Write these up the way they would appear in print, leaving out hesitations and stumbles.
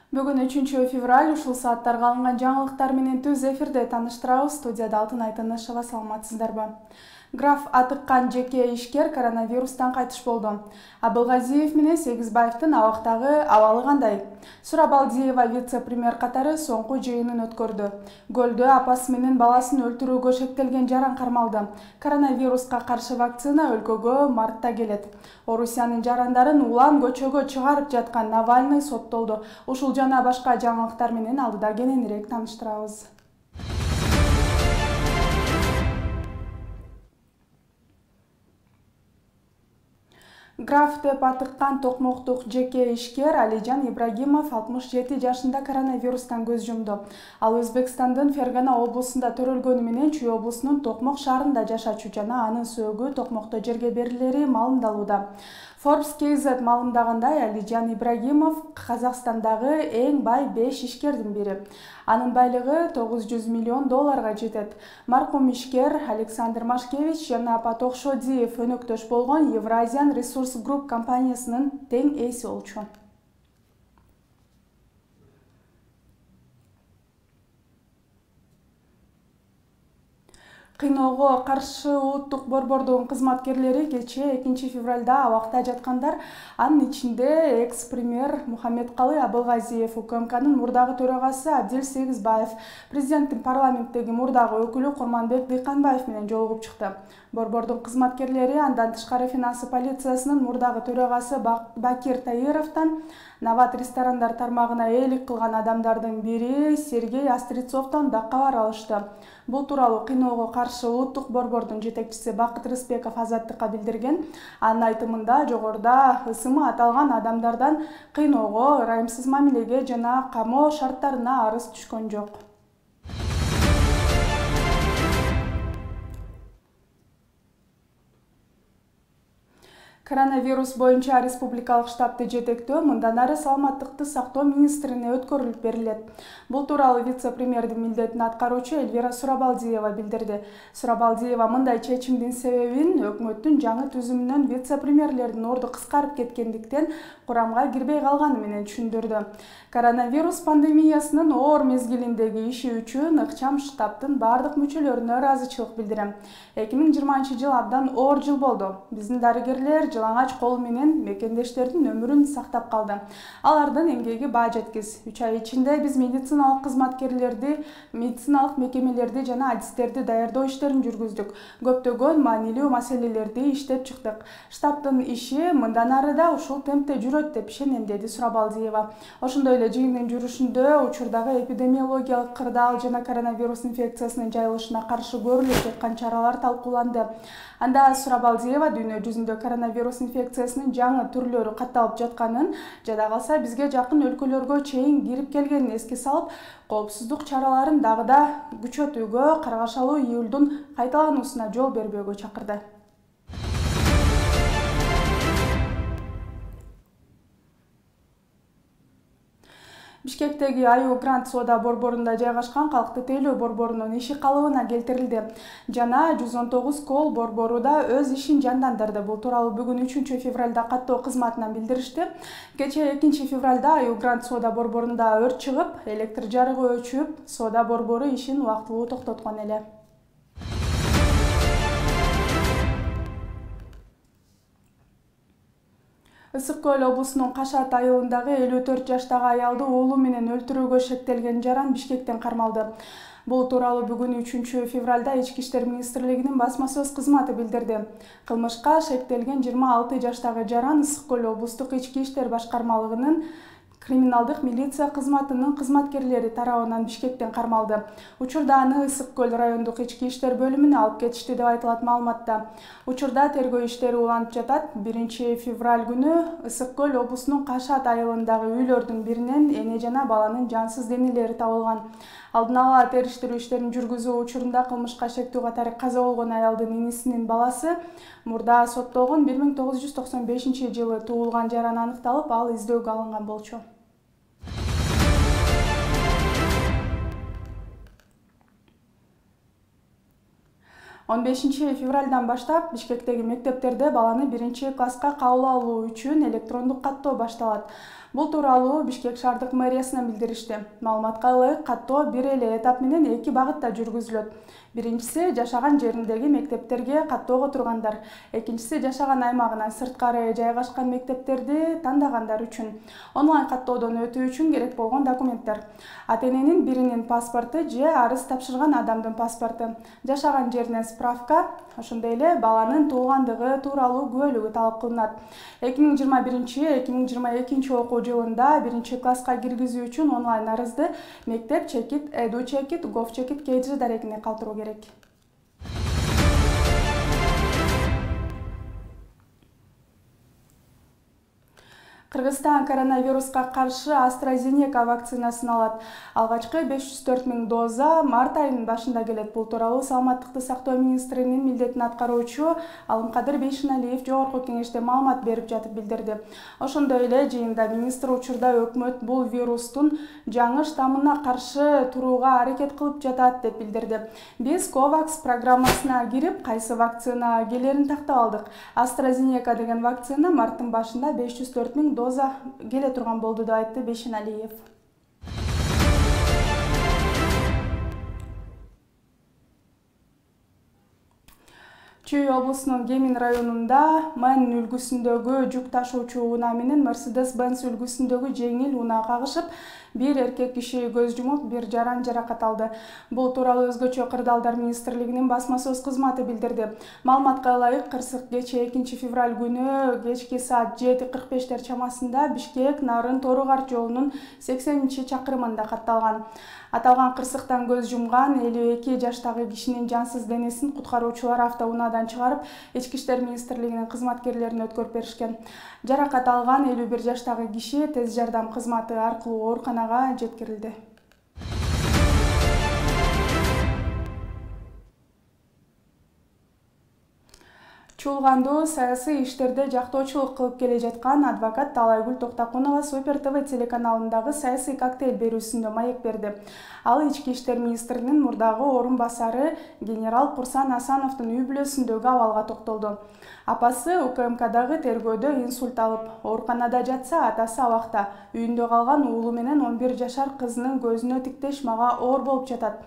Бүгүн 3 февраль ушул сааттарга алынган жаңылыктар менен түз эфирде тааныштырабыз. Студияда Алтын Айтынышева, саламатсыздарбы? Граф Атыккан жеке ишкер коронавирустан кайтыш болду. Абылгазиев менен Сегизбаевдин абактагы абалы кандай? Сурабалдиева вице-премьер катары соңку жыйынын өткөрдү. Көлдө апасы менен баласын өлтүрүүгө шектелген жаран кармалды. Коронавируска каршы вакцина өлкөгө мартта келет. Орусиянын жарандарын улам көчөгө чыгарып жаткан Навальный соттолду. Ушул жана башка жаңылыктар менен алдыда кененирээк тааныштырабыз. Граф деп атыккан токмоктук жеке ишкер Алижан Ибрагимов 67 жашында коронавирустан көз жумду. Ал Өзбекстандын Фергана облусунда төрөлгөнү менен Чүй облусунун Токмок шаарында жашачу жана анын сөөгү Токмокто жерге берилери малымдалууда. Forbes KZ малымдагандай, Алижан Ибрагимов Казакстандагы эң бай 5 ишкердин бири. Анын байлыгы $900 миллион жетет. Маркум ишкер Александр Машкевич жана Паток Шодиев өнөктөш болгон Евразиан Ресурс Групп компаниясынын тең ээси болчу. Кыйноого каршы улуттук борбордун кызматкерлери кечээ 2 февралда абакта жаткандар, анын ичинде экс-премьер Мухаммедкалы Абылгазиев, УКМКнын мурдагы төрагасы Абдил Сегизбаев, президенттин парламенттеги мурдагы өкүлү Курманбек Дыйканбаев менен жолугуп чыкты. Борбордун кызматкерлери андан тышкары финансы полициясынын мурдагы төрагасы Бакир Таировдон, Нават ресторандар тармагына ээлик кылган адамдардын бири Сергей Астрецовдон да кабар алышты. Бул тууралуу Кыйноого каршы улуттук борбордун жетекчиси Бакыт Рыспеков Азаттыкка билдирген. Анын айтымында жогоруда ысымы аталган адамдардан кыйноого, ырайымсыз мамилеге жана камоо шарттарына арыз түшкөн жок. Коронавирус боюнча республикалык штабты жетектөө мындан ары саламаттыкты сактоо министрине өткөрүлүп берилет. Бул тууралуу вице-премьердин милдетин аткаруучу Эльвира Сурабалдиева билдирди. Сурабалдиева мындай чечимдин себебин өкмөттүн жаңы түзүмүнөн вице-премьерлердин орду кыскарып кеткендиктен курамга кирбей калганы менен түшүндүрдү. Коронавирус пандемиясынын оор мезгилиндеги иши үчүн ыкчам штабтын бардык мүчөлөрүнө ыраазычылык билдирем. 2020-жыл абдан оор жыл болду. Биздин дарыгерлер жылаңач кол менен мекендештердин өмүрүн сактап калды. Алардын эмгеги баа жеткис. 3 ай ичинде биз медициналык кызматкерлерди, медициналык мекемелерди жана адистерди даярдоо иштерин жүргүздүк. Көптөгөн маанилүү маселелерди иштеп чыктык. Штабтын иши мындан ары да ушул темпте жүрөт деп ишенем, деди Сурабалдиева. Ошондой эле жыйындын жүрүшүндө учурдагы эпидемиологиялык кырдаал жана коронавирус инфекциясынын жайылышына каршы көрүлүп жаткан чаралар талкууланды. Анда Сурабалдиева дүйнө жүзүндө коронавирус инфекциясынын жаңы түрлөрү катталып жатканын, жада калса бизге жакын өлкөлөргө чейин кирип келгенин эске салып, коопсуздук чараларын дагы да күчөтүүгө, каргашалуу июлдун кайталануусуна жол бербөөгө чакырды. Бишкектеги Аю Грант соода борборунда жайгашкан калкты тейлөө борборунун иши калыбына келтирилди жана 119 кол борбору да өз ишин жандандырды. Бул тууралуу бүгүн 3 февралда каттоо кызматынан билдиришти. Кечээ 2 февралда Аю Грант соода борборунда өрт чыгып, электр жарыгы өчүп, соода борбору ишин убактылуу токтоткон эле. Ысык Көл облусунун Кашат айылындагы 54 жаштагы аялды уулу менен өлтүрүүгө шектелген жаран Бишкектен кармалды. Бул тууралуу бүгүн 3 февралда Ички иштер министрлигинин басма сөз кызматы билдирди. Кылмышка шектелген 26 жаштагы жаран Ысык Көл облустук ички иштер башкармалыгынын криминалдык милиция кызматынын кызматкерлери тарабынан Бишкектен кармалды. Учурда аны Ысык Көл райондук ички иштер бөлүмүнө алып кетишти деп айтылат маалыматта. Учурда тергөө иштери уланып жатат. 1 февраль күнү Ысык Көл облусунун Кашат айылындагы үйлөрдүн биринен эне жана баланын жансыз денелери табылган. Алдын ала териштирүү иштерин жүргүзүү учурунда кылмышка шектүү катары каза болгон аялдын инисинин баласы мурда соттолгон 1995-жылы туулган жаран аныкталып, ал издөөгө алынган болчу. 15 февралдан баштап Бишкектеги мектептерде баланы 1-класска кабыл алуу үчүн электрондук каттоо башталат. Бул тууралуу Бишкек шаардык мэриясынан билдиришти. Маалыматка ылайык, каттоо бир эле этап менен 2 багытта жүргүзүлөт. Биринчиси жашаган жериндеги мектептерге каттоого тургандар, экинчиси жашаган аймагынан сырткары жайгашкан мектептерди тандагандар үчүн. Онлайн каттоодон өтүү үчүн керек болгон документтер: ата-эненин биринин паспорту же арыз тапшырган адамдын паспорту, жашаган жеринен справка, ошондой эле баланын туулгандыгы тууралуу күбөлүгү талап кылынат. 2021-2022 окуу жылында 1-класска киргизүү үчүн онлайн арызды мектеп чекит, эду чекит, гов чекит KG дарегине калтыруу керек. Кыргызстан коронавируска каршы AstraZeneca вакцинасын алат. Алгачкы 504 000 доза март айынын башында келет. Бул тууралуу Саламаттыкты сактоо министринин милдетин аткаруучу Алымкадыр Бейшеналиев жогорку кеңеште маалымат берип жатып билдирди. Ошондой эле жыйында министр учурда өкмөт бул вирустун жаңы штаммына каршы турууга аракет кылып жатат деп билдирди. Биз COVAX программасына кирип, кайсы вакцина келерин тактап алдык. AstraZeneca деген вакцина марттын башында 504 000 доза келе турган болду деп айтты Бейшеналиев. Чүй облусунун Кемин районунда Мэн үлгүсүндөгү жүк ташуучу унаа менен Mercedes-Benz үлгүсүндөгү жеңил унаа кагышып, бир эркек киши көз жумуп, бир жаран жаракат алды. Бул тууралуу Өзгөчө кырдаалдар министрлигинин басма сөз кызматы билдирди. Маалыматка ылайык, кырсык кечээ 2 февраль күнү кечки саат 7:45 чамасында Бишкек Нарын Торугарт жолунун 80-чакырымында катталган. Аталган кырсыктан көз жумган 52 жаштагы кишинин жансыз денесин куткаруучулар автоунаадан чыгарып, Ички иштер министрлигинин кызматкерлерине өткөрүп беришкен. Жаракат алган 51 жаштагы киши тез жардам кызматы аркылуу ооруканага жеткирилди. Чуулгандуу саясий иштерде жактоочулук кылып келе жаткан адвокат Талайгүл Токтакунова Супер ТВ телеканалындагы саясий коктейль берүүсүндө маек берди. Ал Ички иштер министринин мурдагы орун басары генерал Курсан Асановдун үй бүлөсүндөгү абалга токтолду. Апасы УКМКдагы тергөөдө инсульт алып, ооруканада жатса, атасы абакта. Үйүндө калган уулу менен 11 жашар кызынын көзүнө тиктеш мага оор болуп жатат.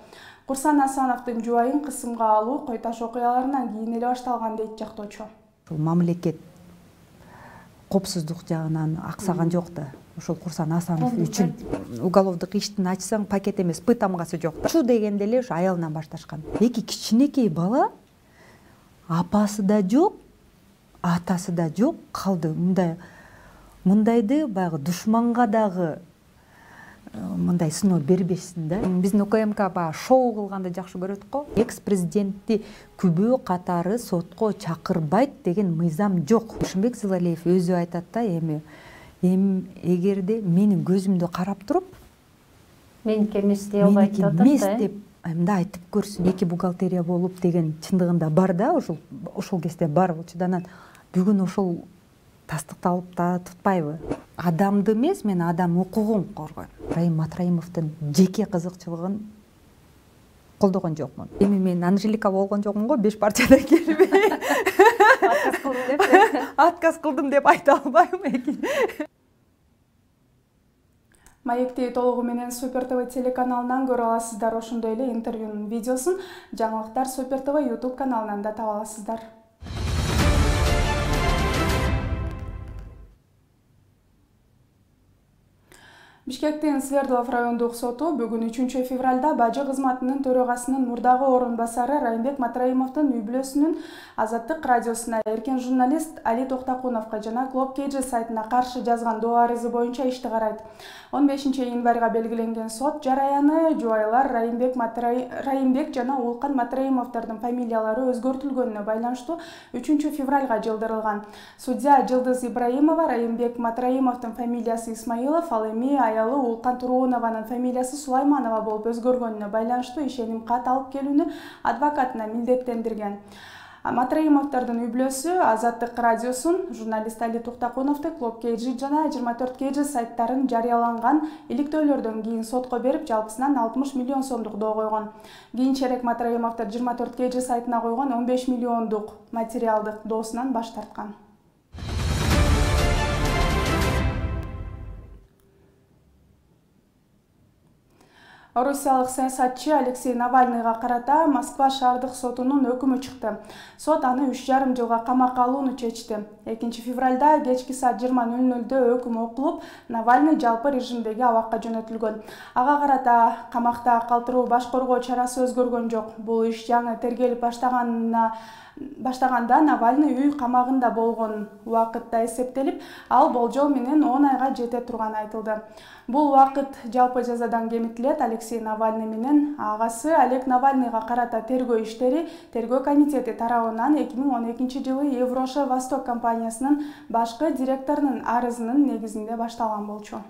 Курсан Асановдун жубайын кысымга алуу кой таш окуяларынан кийин эле башталган дейт жактоочу. Мамлекет коопсуздук жагынан аксаган жок да. Ошол Курсан Асанов үчүн уголовдук иштин ачсаң пакет эмес, пытамгасы жок да. Ушу дегенде эле ушу аялынан башташкан. Эки кичинекей бала, апасы да жок, атасы да жок калды. Мындайды баягы душманга дагы мындай сыноо бербешсин да. Биздин УКМК баягы шоу кылганды жакшы көрөт го. Экс-президентти күбө катары сотко чакырбайт деген мыйзам жок. Ушунбек Зылалиев өзү айтат да, эгерде менин көзүмдө карап туруп, меники эмес деп албайт деп мындай айтып көрсүн. Эки бухгалтерия болуп деген чындыгында бар да, ошол кезде бар болчу да. Анан бүгүн ошол тастыкталып да тутпайбы? Адамды эмес, мен адам укугун коргойм. Раим Матраимовдун жеке кызыкчылыгын колдогон жокмун. Эми мен Анжелика болгон жокмун го, 5 партиядан келбей. Отказ кылдым деп айта албайм эки. Маекти толугу менен Супер ТВ телеканалынан көрө аласыздар. Ошондой эле интервьюнун видеосун жаңылыктар Супер ТВ YouTube каналынан да таба аласыздар. Бишкектин Свердлов райондук соту бүгүн 3 февралда бажы кызматынын төрагасынын мурдагы орун басары Райымбек Матраимовдун үй бүлөсүнүн Азаттык радиосуна, эркен журналист Али Токтакуновго жана Клоп KG сайтына каршы жазган доо арызы боюнча ишти карайт. 15 январга белгиленген сот жараяны жубайлар Райымбек жана Улкан Матраимовдордун фамилиялары өзгөртүлгөнүнө байланыштуу 3 февралга жылдырылган. Судья Жылдыз Ибраимова Райымбек Матраимовдун фамилиясы Исмаилов, ал эми аялы Улкан Туруунованын фамилиясы Сулайманова болуп өзгөргөнүнө байланыштуу ишеним кат алып келүүнү адвокатына милдеттендирген. Матраимовдордун үй-бүлөсү Азаттык радиосун, журналист Али Туктакуновду Клуб KG жана 24 KG сайттарын жарыяланган иликтөөлөрдөн кийин сотко берип, жалпысынан 60 миллион сомдук доо койгон. Кийинчерээк Матраимовдор 24 KG сайтына койгон 15 миллиондук материалдык доосунан баш тарткан. Орусиялык саясатчы Алексей Навальныйга карата Москва шаардык сотунун өкүмү чыкты. Сот аны 3,5 жылга камакка алууну чечти. 2 февралда кечки саат 20:00 өкүм окулуп, Навальный жалпы режимдеги абакка жөнөтүлгөн. Ага карата камакта калтыруу баш коргоо чарасы өзгөргөн жок. Бул иш жаңы тергелип баштаганда Навальный үй камагында болгон убакытта эсептелип, ал болжол менен 10 айга жете турганы айтылды. Бул убакыт жалпы жазадан кемитилет. Алексей Навальный менен агасы Олег Навальныйга карата тергөө иштери тергөө комитети тарабынан 2012 жылы Евроша Восток компаниясынын башкы директорунун арызынын негизинде башталган болчу.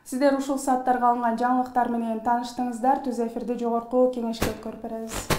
Сиздер ушул сааттарга алынган жаңылыктар менен тааныштыңыздар. Түз эфирде жогорку кеңешке өткөрүп беребиз.